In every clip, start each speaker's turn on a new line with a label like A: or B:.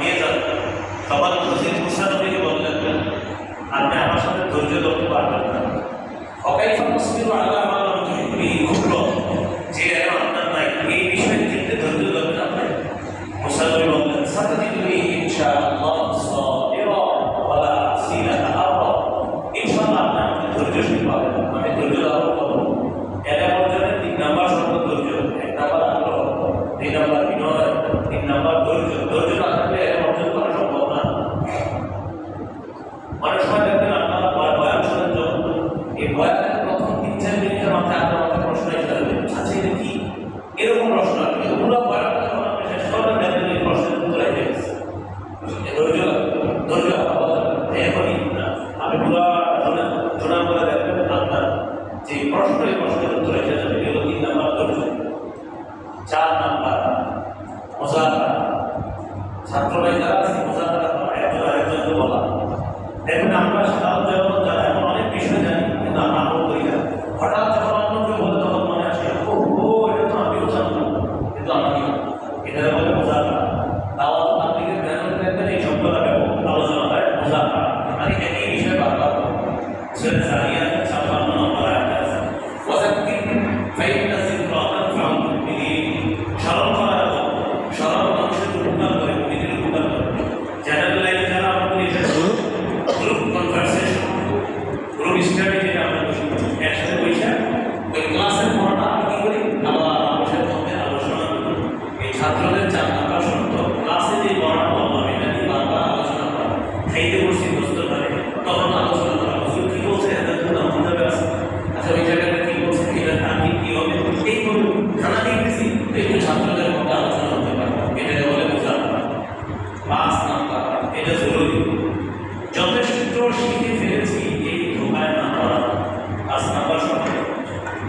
A: নিয়ে যান। তখন হযরত মুসা নবীকে বললেন, আপনি আমার সাথে ধৈর্য ধরতে পারবেন না। অকাইফা তাসবিরু আলা মা লাম তুহিতু বিহি খুবরা, যে আপনার নাই এই বিষয়ের ক্ষেত্রে ধৈর্য ধরবেন আপনি। মুসা নবী বললেন, সাতাজিদুনি ইনশাআল্লাহ সাবিরা ওয়ালা আসি লাকা আমরা, ইনশাআল্লাহ আপনি আমাকে ধৈর্যশীল পাবেন, আমি ধৈর্য ধারণ করব। এটা অর্জনের 3 নাম্বার শর্ত ধৈর্য, 1 নাম্বার আগ্রহ, 2 নাম্বার বিনয়, 3 নাম্বার ধৈর্য। ধৈর্য না থাকলে এটা অর্জন করা সম্ভব না। অনেক সময় দেখবেন আপনারা বয়ান শোনেন, যখন এই বয়ানের প্রথম 3-4 মিনিটের মাথায় আপনার মাথায় প্রশ্ন এসে যাবে, আচ্ছা এটা কি, এরকম প্রশ্ন আসবে। কিন্তু পুরো বয়ানটা যখন আপনি শেষ করবেন দেখবেন এই প্রশ্নের উত্তর এসে গেছে। ধৈর্য ধৈর্য এখনই না, আমি পুরো শোনার পরে দেখবেন আপনার যে প্রশ্ন, এই প্রশ্নের উত্তর এসে যাবে। এগুলো 3 নাম্বার ধৈর্য। 4 নাম্বার মুযাকারা। ছাত্ররা যারা আছে মুযাকারা করে একজন আরেকজনকে বলা। দেখুন আমরা সাধারণ জগৎ যারা এমন অনেক বিষয় জানি কিন্তু আমরা আমল করি না। হঠাৎ যখন অন্য কেউ বলে তখন মনে আসে, ও এটা তো আমিও জানতাম, কিন্তু আমাকে এটা বলে মুযাকারা। দাওয়াত তাবলীগের মেহনত দেখবেন এই শব্দটা আলোচনা হয়, মুযাকারা মানে একই বিষয় বারবার। সূরা যারিয়াত 56 নম্বর আয়াত আছে, ওয়াযাক্কির ফাইন্না যিকরা তানফাউল মুমিনিন, স্মরণ করা এবং স্মরণ মানুষের উপকার করে, মুমিনের উপকার করে। জেনারেল লাইফ যারা আমরা করি গ্রুপ কনভারসেশন, গ্রুপ স্টাডি, যেটা আমরা একসাথে বসে ওই ক্লাসের পড়াটা আমরা কি করি, আবার মানুষের মধ্যে আলোচনা করি। এই ছাত্রদের 4 নাম্বার শর্ত, ক্লাসে যে পড়াটা বললাম এটা নিয়ে বারবার আলোচনা করা। খাইতে বসছি বুঝতে পারে তখন আলোচনা করা, হুজুর কি বলছে এদের জন্য আমাদের আছে, আচ্ছা ওই জায়গাটা কি বলছে, এটা টার্গেট কি হবে, এই খানা দিয়ে দিচ্ছি একটু ছাত্রদের মধ্যে আলোচনা হতে পারে, এটাকে বলে মুযাকারা। 5 নাম্বার, এটা জরুরি, যথেষ্ট শিখে ফেলেছি এই ধোকায় না পড়া। 5 নাম্বার শর্ত,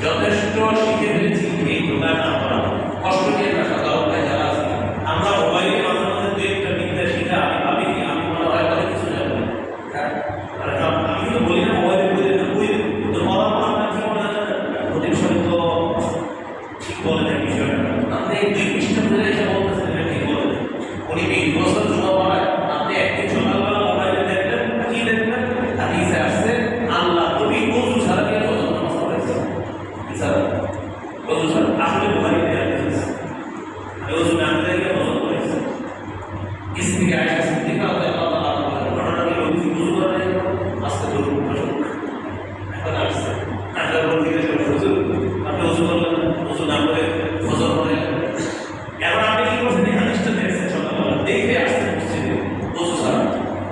A: যথেষ্ট শিখে ফেলেছি এই ধোকায় না পড়া। কষ্ট নিয়ে না সাধারণ যারা আছে, আমরা মোবাইলের মাঝে মাঝে 2-1টা বিদ্যা শিখে আমি ভাবি কি আমি মনে হয় তাহলে কিছু জানি না। আমি কিন্তু বলি না মোবাইলে বলি না, বই তো বলা আপনার কি মনে হয় ওদের সঙ্গে তো ঠিক বলে না বিষয়টা। আপনি 2 পৃষ্ঠা ধরে এসে বলতেছেন এটা ঠিক বলে, উনি 20 বছর জমা পড়ায়, আপনি একদিন সকালবেলা মোবাইলে দেখলেন, কি দেখলেন, হাদিসে আসছে আল্লাহ নবী ওযু ছাড়া দিয়ে ফজর নামাজ পড়াইছেন। স্যার ওযু ছাড়া আসলে বুখারীতে হাদিস আছে, ওযু না করে ফজর পড়াইছেন। স্ত্রী আয়েশা সিদ্দিকা রাদিয়াল্লাহু তাআলা বলেন, ঘটনাটি নবী ওযু করে আস্তে করে এখন আসছে, আল্লাহ বলতে গেছে হুজুর আপনি ওযু করলেন, ওযু না করে ফজর পড়াইলেন। এখন আপনি কি করছেন, এই হাদিসটা দেখছেন সকালবেলা, দেখে আসতে মসজিদে ওযু ছাড়া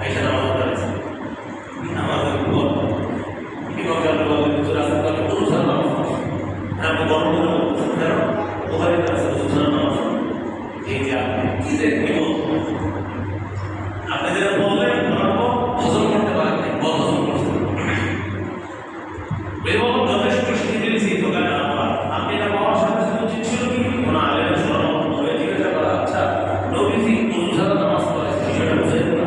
A: আয়েশা নামাজ পড়াইছেন। নামাজের পর ইমাম সাহেব বললেন, হুজুর আসলে আপনি ওযু ছাড়া নামাজ পড়ছেন, আপনি গরম করে বলছেন কেন, বুখারীতে আছে ওযু ছাড়া নামাজ পড়েন। এই যে আপনি কি যে আপনি যেটা বললেন হজম করতে পারেন নাই, বদ হজম করছেন। এবং যথেষ্ট শিখে ফেলেছি দোকানে আমার, আপনি এটা পাওয়ার সাথে সাথে উচিত ছিল কি কোনো আলেমের স্মরণ হয়ে জিজ্ঞাসা করা, আচ্ছা নবীজি ওযু ছাড়া নামাজ পড়েছে, বিষয়টা বুঝে না।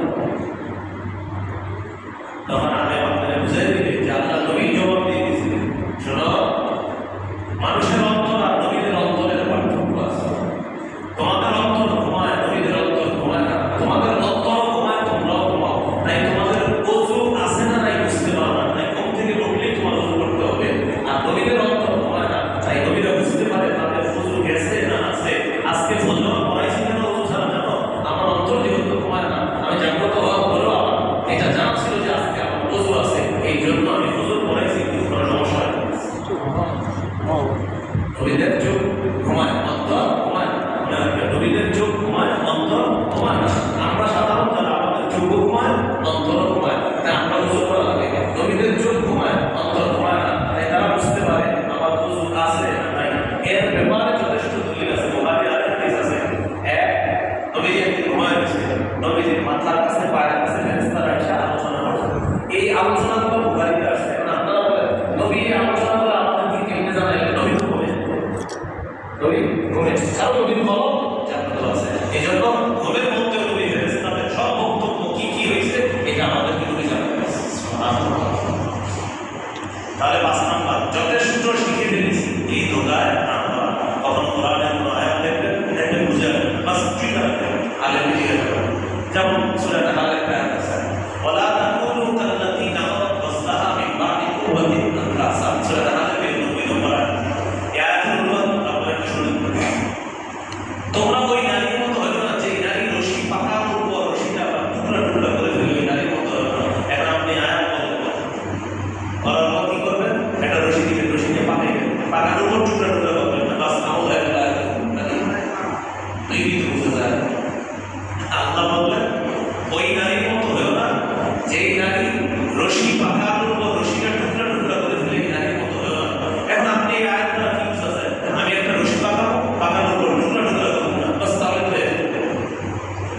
A: তখন আলেম আপনাকে বুঝে দিবে যে আল্লাহ নবী জবাব দিয়ে দিয়েছিলেন, শোনো মানুষের অন্তর আর নবীদের অন্তরের পার্থক্য আছে। তোমাদের অন্তর ঘুমায়, নবীদের অন্তর ঘুমায় না। তোমাদের অন্তর ঘুমায়, তোমরাও ঘুমাও, তাই তোমাদের ওযু আছে না নাই বুঝতে পারো না, তাই ঘুম থেকে উঠলেই তোমার ওযু করতে হবে। আর নবীদের অন্তর ঘুমায় না, তাই নবীরা বুঝতে পারে তাদের ওযু গেছে না আছে। আজকে ফজর পড়াইছি কেন ওযু ছাড়া জানো, আমার অন্তর যেহেতু ঘুমায় না, আমি জাগ্রত হওয়ার পরেও আমার এটা জানা ছিল যে আজকে আমার ওযু আছে, এই জন্য আমি ফজর পড়াইছি, কোনো সমস্যা হয় না। নবীদের চোখ ঘুমায়, অন্তর ঘুমায় না। নবীদের চোখ ঘুমায়, অন্তর ঘুমায় না। আমরা সাধারণ যারা আমাদের চোখ ঘুমায়, অন্তর ঘুমায়, তাই আমরা ওযু করা লাগে। নবীদের চোখ ঘুমায়, অন্তর ঘুমায় না, তাই তারা বুঝতে পারে আমার ওযু আছে না নাই। এর ব্যাপারে যথেষ্ট দলিল আছে, বুখারীর আর হাদিস আছে। এক, নবীজি একদিন ঘুমায় গেছে, নবীজির মাথার কাছে পায়ের কাছে ফেরেশতারা এসে আলোচনা করছে। এই আলোচনাগুলো বুখারীতে আসছে। এখন আপনারা বলেন নবী এই আলোচনাগুলো আমাদের কি কেমনে জানাইলেন, নবী তো ঘুমে, নবী ঘুমে, কারণ নবীর কলম জাগ্রত আছে। এই জন্য ঘুমের মধ্যে নবী ফেরেশতাদের সব বক্তব্য কি কি হয়েছে এটা আমাদেরকে নবী জানাবেন। তাহলে 5 নাম্বার, যথেষ্ট শিখে ফেলেছি এই ধোকায় না পড়া। কখনো কোরআনের কোনো আয়াত দেখবেন বুঝে বাস ঠিক আছে, আগে বুঝিয়ে যাবেন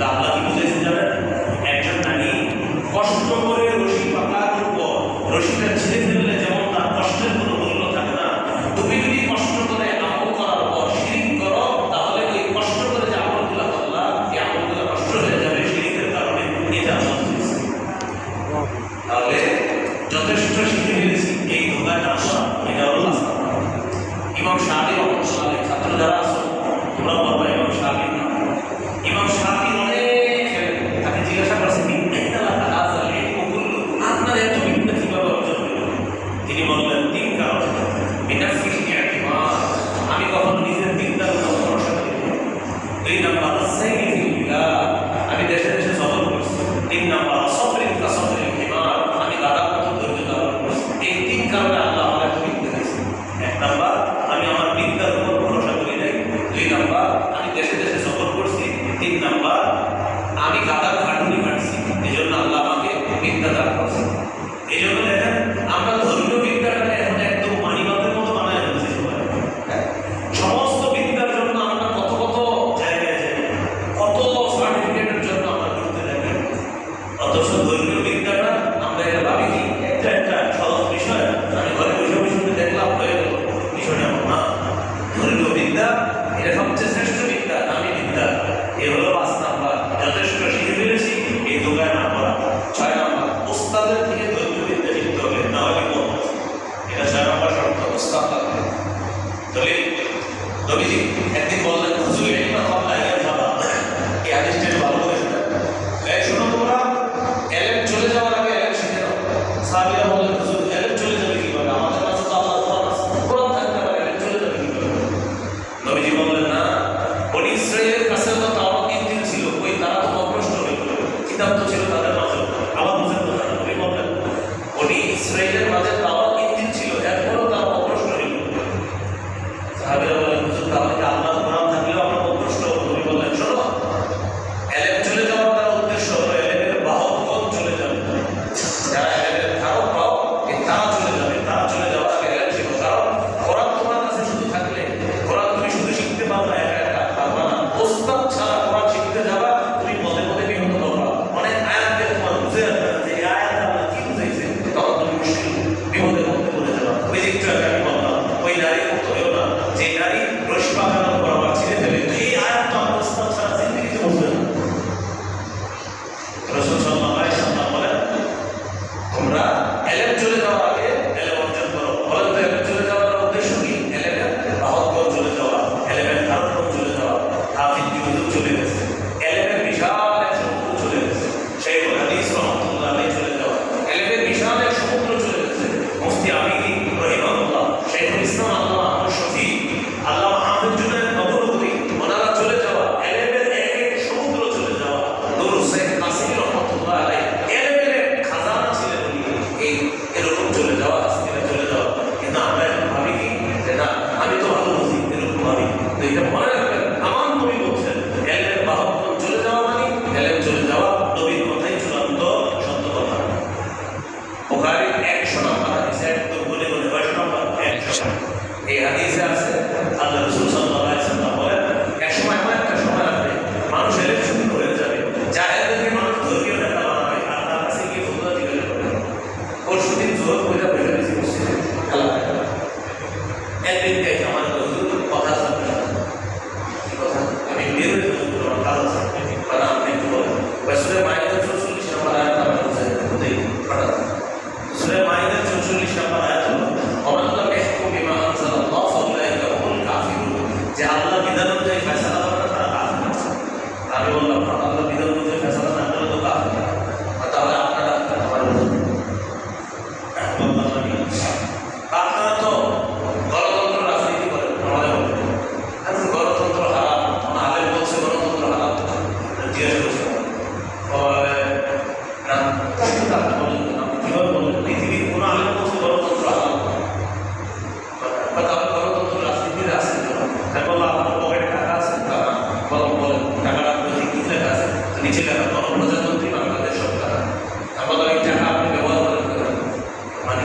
A: আল্লাহ কি বুঝেছেন জানেন? একজন নারী কষ্ট করে রশি পাকার উপর রশিটা ছিঁড়ে ফেললে যেমন তার কষ্টের কোনো মূল্য থাকে না, তুমি যদি কষ্ট করে আমল করার পর শিরিক করো তাহলে ওই কষ্ট করে যে আমলগুলো করলাম এই আমলগুলো নষ্ট হয়ে যাবে শিরিকের কারণে। এটা আল্লাহ বুঝেছে। তাহলে যথেষ্ট শিখে ফেলেছি এই ধোকাটা আমরা, এটা আল্লাহ। ইমাম শাফি রহমাতুল্লাহ আলাইহি, ছাত্র যারা আছো তোমরা বলবা ইমাম শাফি না। ইমাম শাফি অনেক তাকে জিজ্ঞাসা করছে আপনার এত বিদ্যা কিভাবে অর্জন হলো? তিনি বললেন তিন কারণ। আমি কখনো নিজের বিদ্যার উপর ভরসা করি না। 2 নাম্বার আমি দেশে দেশে সফর করছি। 3 নাম্বার আমি গাদার মতো ধৈর্য ধারণ করছি। এই 3 কারণে আল্লাহ আমার এত বিদ্যা দিয়েছে। 1 নাম্বার আমি আমার বিদ্যার উপর ভরসা করি নাই। 2 নাম্বার আমি দেশে দেশে সফর করছি। 3 নাম্বার আমি গাদার খাটুনি কাটছি, এই জন্য আল্লাহ আমাকে বিদ্যা দান করছে। এই জন্য দেখেন আমরা ধর্মীয় বিদ্যাটাকে এখন একদম মানিবাদের মতো বানায় ফেলছি সবাই। সমস্ত বিদ্যার জন্য আমরা কত কত জায়গায় যাই, কত সার্টিফিকেটের জন্য আমরা ঘুরতে থাকি। অথচ ধর্মীয় বিদ্যাটা আমরা এটা ভাবি কি একটা একটা সহজ বিষয়, আমি ঘরে বসে বসে দেখলাম হয়ে গেল, বিষয়টা এমন না। ধর্মীয় বিদ্যা এটা সবচেয়ে শ্রেষ্ঠ বিদ্যা, দামি বিদ্যা। এ হলো 5 নাম্বার। যথেষ্ট শিখে ফেলেছি, এই দোকায় না করা। 6 নাম্বার উস্তাদের থেকে ধর্মীয় বিদ্যা শিখতে হবে, না হলে মত। এটা 6 নাম্বার শর্ত, উস্তাদ লাগবে। তবে নবীজি একদিন বললেন হুজুর এই কথা লাগে বাবা, এই হাদিসটা ভালো করে শোনা। এই শোনো তোমরা, এলেম চলে যাওয়ার আগে এলেম শিখে নাও। সাহাবীরা বললেন হুজুর এলেম চলে যাবে কিভাবে? আমাদের কাছে তো আল্লাহর কোরআন আছে, কোরআন থাকতে পারে, এলেম চলে যাবে কিভাবে? নবীজি বললেন না, বনি ইসরাঈলের কাছে তো তাওরাত ইনজিল ছিল, ওই তারা তো অভ্রষ্ট হয়ে গেল, কিতাব তো ছিল তাদের মাঝে। আবার বুঝেন কথা, নবী বললেন বনি ইসরাঈলের মাঝে তাওরাত ইনজিল ছিল, এরপরও তারা অভ্রষ্ট হয়ে গেল। সাহাবীরা বললেন হুজুর তাহলে কি আল্লাহর কোরআন থাকলেও আমরা অভ্রষ্ট হব? নবী বললেন শোনো, এলেম চলে যাওয়ার তার উদ্দেশ্য হলো এলেমের বাহকগণ চলে যাবে। যারা এলেমের ধারক পাও তারা চলে যাবে, তারা চলে যাওয়ার আগে এলেম শেখো। কারণ কোরআন তোমার কাছে শুধু থাকলে, কোরআন তুমি শুধু শিখতে পারবে না, একা একা পারবে না। ওস্তাদ ছাড়া কোরআন শিখতে যাবা, তুমি পদে পদে বিপদ হবা। অনেক আয়াতকে তোমার বুঝে আসবে না যে এই আয়াত আল্লাহ কি বুঝাইছে, তখন তুমি মুশকিল বিপদের মধ্যে পড়ে যাবা। ওই যে একটু আগে আমি বললাম ওই নারীর মতো হয়েও না, যে নারী রশি পাকানোর পর আবার ছিঁড়ে ফেলে। এই আয়াত তো আমরা ওস্তাদ ছাড়া জিন্দেগিতে বুঝবে না। রাসূল সাল্লাল্লাহু আলাইহি ওয়াসাল্লাম বলেন তোমরা এলেম চলে যাওয়ার আগে এলেম অর্জন করো। বলেন তো এলেম চলে যাওয়ার উদ্দেশ্য কি? এলেমের বাহকগণ চলে যাওয়া, এলেমের ধারকগণ চলে যাওয়া। হাফিজ বিহুজুর চলে গেছে, এলেমের বিশাল এক সমুদ্র চলে গেছে। শাইখুল হাদিস রহমাতুল্লাহ আলাইহি চলে যাওয়া, এলেমের বিশাল এক সমুদ্র চলে গেছে। মুফতি আমিনী রাহিমাহুল্লাহ, শাইখুল ইসলাম আল্লামা আহমদ শফী, আল্লামা হাফিজ জুনায়েদ নবরুদ্দি, ওনারা চলে যাওয়া, এলেমের এক এক সমুদ্র চলে যাওয়া। নূর হুসাইন কাসিমি রহমাতুল্লাহ আলাইহি এলেমের এক খাজানা ছিলেন উনি, এই এরকম চলে যাওয়া, আস্তিরা চলে যাওয়া। কিন্তু আমরা এখন ভাবি কি যে না আমি তো ভালো বুঝি, এরকম ভাবি। তো এটা মনে রাখবেন, আমার নবী বলছেন এলেমের বাহকগণ চলে যাওয়া মানে এলেম চলে যাওয়া। নবীর কথাই চূড়ান্ত সত্য কথা। বুখারীর 100 নম্বর হাদিস, একদম বলে বলে 100 নম্বর 100। এই হাদিসে আছে আল্লাহ রাসূল সাল্লাল্লাহু আলাইহি ওয়াসাল্লাম বলেন এক সময় এমন একটা সময় আসবে মানুষ এলেম শুরু হয়ে যাবে, জাহেলদেরকে মানুষ ধর্মীয় নেতা বানাবে, আর তার কাছে গিয়ে ফুটবল জিজ্ঞাসা করবে। পরশুদিন জোর করে বসে গেছি মসজিদে খেলা দেখা, একদিন দেখে আমার হুজুর কথা শুনতে কি কথা, আমি বের হয়ে হুজুর আমার কাজ আছে, মানে আপনি একটু বলেন। সূরা মাইদার 44 নম্বর আয়াত আমরা বুঝাই বুঝাই পড়া। সূরা মাইদার 44 নম্বর আয়াত হলো ওয়াল্লাহ ইয়াহকুম বিমা আনজালাল্লাহ ফাউলাইকা হুমুল কাফিরুন, যে আল্লাহ বিধান অনুযায়ী ফয়সালা করে না তারা কাফির। আমি বললাম আল্লাহ বিধান অনুযায়ী ফয়সালা না করলে তো কাফির। তাহলে আপনারা আমার আপনারা তো গণতন্ত্র রাজনীতি করেন, আমাদের এখন গণতন্ত্র হারাম, আলেম বলছে গণতন্ত্র হারাম, জিজ্ঞাসা করছে কিভাবে বললেন পৃথিবীর কোন আলেম বলছে গণতন্ত্র হারাম? তাহলে গণতন্ত্র রাজনীতিতে আছে, বললাম আপনার পকেটে টাকা আছে, বলেন টাকাটা কি লেখা আছে? নিচে লেখা গণপ্রজাতন্ত্রী বাংলাদেশ সরকার। বললাম এই টাকা আপনি ব্যবহার করেন মানে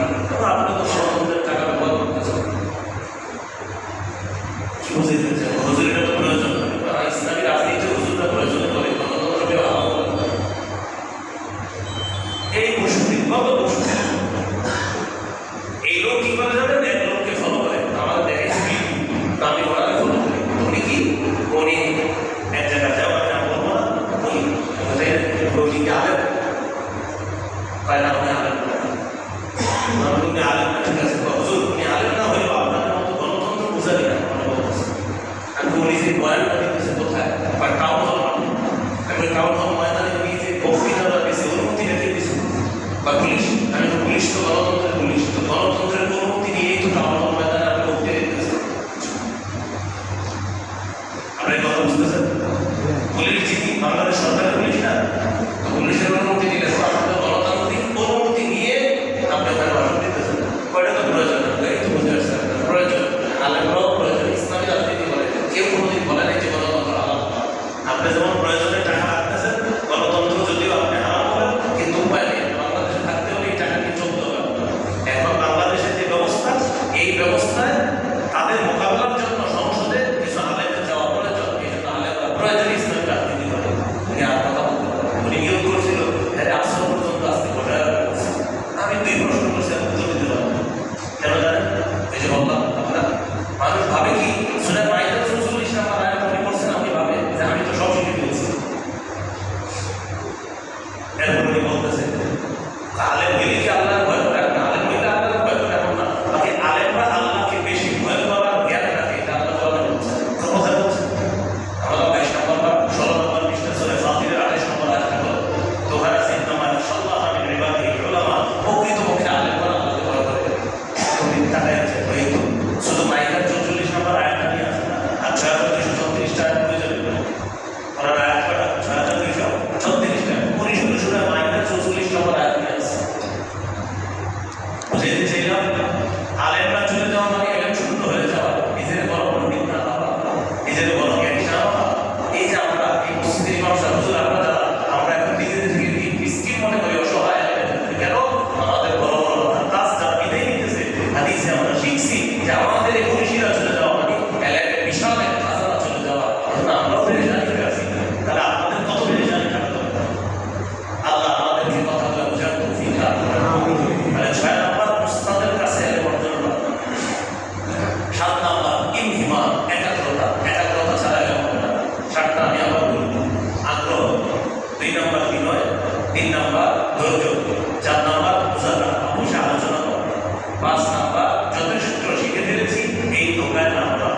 A: আপনি তো গণতন্ত্রের টাকা ব্যবহার করতেছেন, কি বুঝে দিচ্ছেন? হুজুরের তো প্রয়োজন, ইসলামী রাজনীতি হুজুররা প্রয়োজন করে গণতন্ত্র উনি কি আলেম? কয় না উনি আলেম না। উনি আলেম না, ঠিক আছে হুজুর উনি আলেম না হইলেও আপনাদের মতো গণতন্ত্র বুঝাবি না মনে বলতেছে। আমি উনি যে বয়ানটা দিতেছে কোথায়? টাউন হল মাঠে। আমি টাউন হল ময়দানে উনি যে বক্তৃতাটা দিয়েছে অনুমতিটা কে দিয়েছে? বা পুলিশ। আমি তো পুলিশ তো গণতন্ত্রের পুলিশ, তো গণতন্ত্রের অনুমতি নিয়েই তো টাউন হল ময়দানে আপনি বক্তৃতা দিতেছেন। আপনার কথা বুঝতেছেন? পুলিশ যিনি বাংলাদেশ সরকারের পুলিশ না, তো পুলিশের অনুমতি দিলে আপনাদের গণতান্ত্রিক অনুমতি নিয়ে আপনি ওখানে ভাষণ দিতেছেন। কয়টা তো প্রয়োজন, এই তো বুঝে আসছে প্রয়োজন, আলেমরাও প্রয়োজন, ইসলামী রাজনীতি করে কেউ কোনোদিন বলে নাই যে গণতন্ত্র হারাম। আপনি যেমন প্রয়োজনে টাকা রাখতেছেন, গণতন্ত্র যদিও আপনি হারাম করেন, কিন্তু উপায় নেই, বাংলাদেশে থাকতে হলে এই টাকা নিয়ে চলতে হবে। এখন বাংলাদেশের যে ব্যবস্থা, এই ব্যবস্থায় তাদের মোকাবেলার জন্য সংসদে কিছু আলেমের যাওয়া প্রয়োজন। এই জন্য আলেমরা প্রয়োজনে ইসলামী রাজনীতি করে। উনি আর কথা বলতে পারেন, উনি নিয়োগ করেছিল আসর পর্যন্ত আসতে ঘটায়। আমি 2 প্রশ্ন করছি, আমি উত্তর দিতে পারবো কেন জানেন? এই যে বললাম আপনার মানুষ ভাবে কি সূরা মাইদা 44 নম্বর আয়াত উনি পড়ছেন, আপনি ভাবে যে আমি তো সব শিখে ফেলছি। এরপর উনি বলতেছেন আলেম হইলে কি আল্লাহর ভয় করে? আলেম হইলে আল্লাহর ভয় করে এমন না, বাকি আলেমরা আল্লাহকে বেশি ভয় করার জ্ঞান রাখে, এটা আল্লাহ তাআলা বলছেন। কোথায় বলছেন? আমরা 22 নম্বর বা 16 নম্বর পৃষ্ঠা সূরা ফাতিরের 28 নম্বর আয়াতটা বলে তোহারা সিদ্ধামা সাল্লাল্লাহু আলাইহি রিবাদি উলামা প্রকৃতপক্ষে আলেমরা আল্লাহকে ভয় করে। তুমি তাকায় আছে ওই তো শুধু মাইদার 44 নম্বর আয়াতটা নিয়ে আসে না, আর 6236 টা আয়াত পড়ে যাবে। ওনার আয়াত কটা? 6236 টা। উনি শুধু সূরা মাইদার 44 নম্বর আয়াত নিয়ে আসে। বুঝাইতে চাইলাম আলেমরা চলে যাওয়া মানে এলেম শূন্য হয়ে যাওয়া, নিজের বড় পণ্ডিত না হওয়া, নিজের বড় জ্ঞানী না হওয়া। এই যে আমরা এই মসজিদের ইমাম সাহেব হুজুর আমরা যারা আমরা এখন নিজেদের থেকে মিসকিন মনে করি, অসহায় কেন? আমাদের বড় বড় তাজ যারা বিদায় নিতেছে হাদিসে আমরা শিখছি যে আমাদের এই মনীষীরা চলে যাওয়া মানে এলাকায় বিশাল এক খাজানা চলে যাওয়া। আমরাও বেড়ে জানি আছি, তাহলে আপনাদের কত বেড়ে জানি থাকা দরকার। আল্লাহ আমাদেরকে কথাগুলো বোঝার তৌফিক দান করেন। তাহলে 6 নম্বর উস্তাদের কাছে এলেম অর্জন করা। 7 নম্বর ইনহিমাম, একাগ্রতা। একাগ্রতা ছাড়া এলেম হবে না। 7টা আমি আবার বলবো। আগ্রহ। 2 নম্বর বিনয়। 3 নম্বর ধৈর্য। 4 নম্বর মুজারা, বসে আলোচনা করা। 5 নম্বর যথেষ্ট শিখে ফেলেছি এই ধোকায় না পড়া।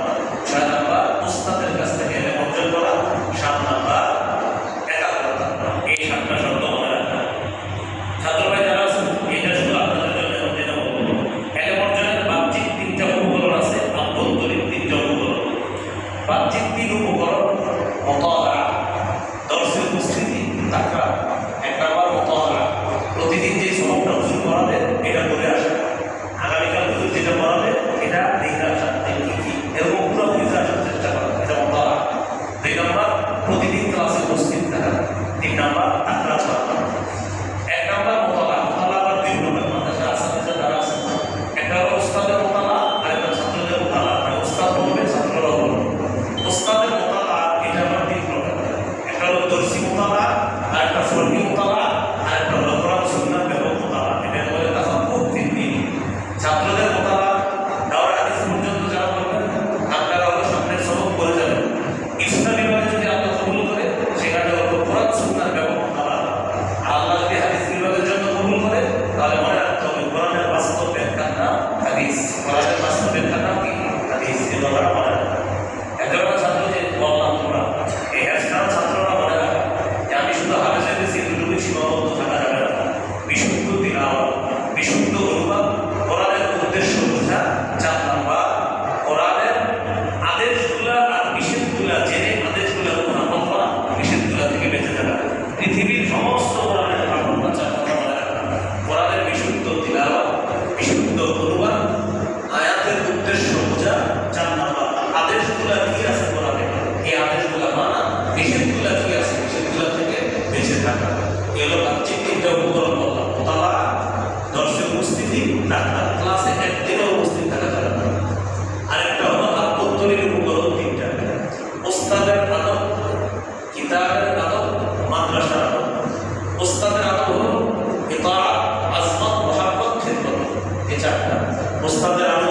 A: 6 নম্বর উস্তাদের কাছ থেকে এলেম অর্জন করা। 7 নম্বর একাগ্রতা। এই 7টা শর্ত মনে রাখা। ছাত্র ভাই যারা আছেন, এটা শুধু আপনাদের জন্য যেটা বলবো, এলেম অর্জনের বাহ্যিক 3টা উপকরণ আছে, আভ্যন্তরীণ 3টা উপকরণ। বাহ্যিক 3 উপকরণ মুতাআলা, দর্শে উপস্থিতি, তাকরার। 1 নম্বর মুতাআলা, প্রতিদিন যে সবকটা হুজুর পড়াবে এটা করে আসা। আগামীকাল হুজুর যেটা পড়াবে এটা দেখে আসা, এরকম পুরো বুঝে আসার চেষ্টা করা, এটা মুতাআলা। 2 নম্বর প্রতিদিন ক্লাসে উপস্থিত থাকা। 3 নম্বর তাকরার করা। 1 নম্বর মুতাআলা। মুতাআলা আবার 2 প্রকার, মাদ্রাসা আসামিরা যারা আছেন, একটা হলো উস্তাদের মুতাআলা আর একটা ছাত্রদের মুতাআলা। মানে উস্তাদ বলবে, ছাত্ররাও বলবে। উস্তাদের মুতাআলা এটা আবার 3 প্রকার, একটা হলো দর্শী মুতাআলা, আর একটা ফরমি মুতাআলা, আর একটা হলো কোরআন সুন্নাহ ব্যাপক মুতাআলা। এটা বলে তাফাক্কুহ ফিদ্দীন। ছাত্রদের মুতাআলা দাওরা হাদিস পর্যন্ত যারা বলবেন, আপনারা হলো সামনের সবক পড়ে যাবেন। ইফতা বিভাগে যদি আল্লাহ কবুল করে সেখানে হলো কোরআন সুন্নাহ ব্যাপক মুতাআলা। আল্লাহ যদি হাদিস বিভাগের জন্য কবুল করে তাহলে মনে রাখতে হবে কোরআনের বাস্তব ব্যাখ্যার নাম হাদিস। কোরআনের বাস্তব ব্যাখ্যার নাম কি? হাদিস। এই কথাটা মনে রাখা। একজন ছাত্র যে বললাম তোমরা এই একজন ছাত্ররা মনে রাখা যে আমি শুধু হাদিসের বেশি এতটুকুই সীমাবদ্ধ থাকা যাবে না। বিশুদ্ধ তিলাওয়াত, বিশুদ্ধ অনুবাদ, কোরআনের উদ্দেশ্য বোঝা। 4 নম্বর কোরআনের আদেশগুলা আর নিষেধগুলা জেনে আদেশগুলা আমল করা, নিষেধগুলা থেকে বেঁচে থাকা। পৃথিবীর সমস্ত কোরআনের পাঠ্যক্রম 4 নম্বর মনে রাখা। কোরআনের বিশুদ্ধ তিলাওয়াত, বিশুদ্ধ অনুবাদ, আয়াতের উদ্দেশ্য বোঝা। 4 নম্বর আদেশগুলা কি আছে কোরআনে, এই আদেশগুলা মানা, নিষেধগুলা কি আছে, নিষেধগুলা থেকে বেঁচে থাকা। এগুলো বাহ্যিক 3টা উপকরণ বললাম। মুতাআলা, দর্শে উপস্থিতি, তাকরার। ক্লাসে একদিনও উপস্থিত থাকা যাবে না। আরেকটা হলো আভ্যন্তরীণ উপকরণ 3টা। উস্তাদের আদব, কিতাবের আদব, মাদ্রাসার আদব। উস্তাদের আদব হলো ইতাআত, আজমত, মুহাব্বত, খিদমত। এই 4টা। উস্তাদের আদব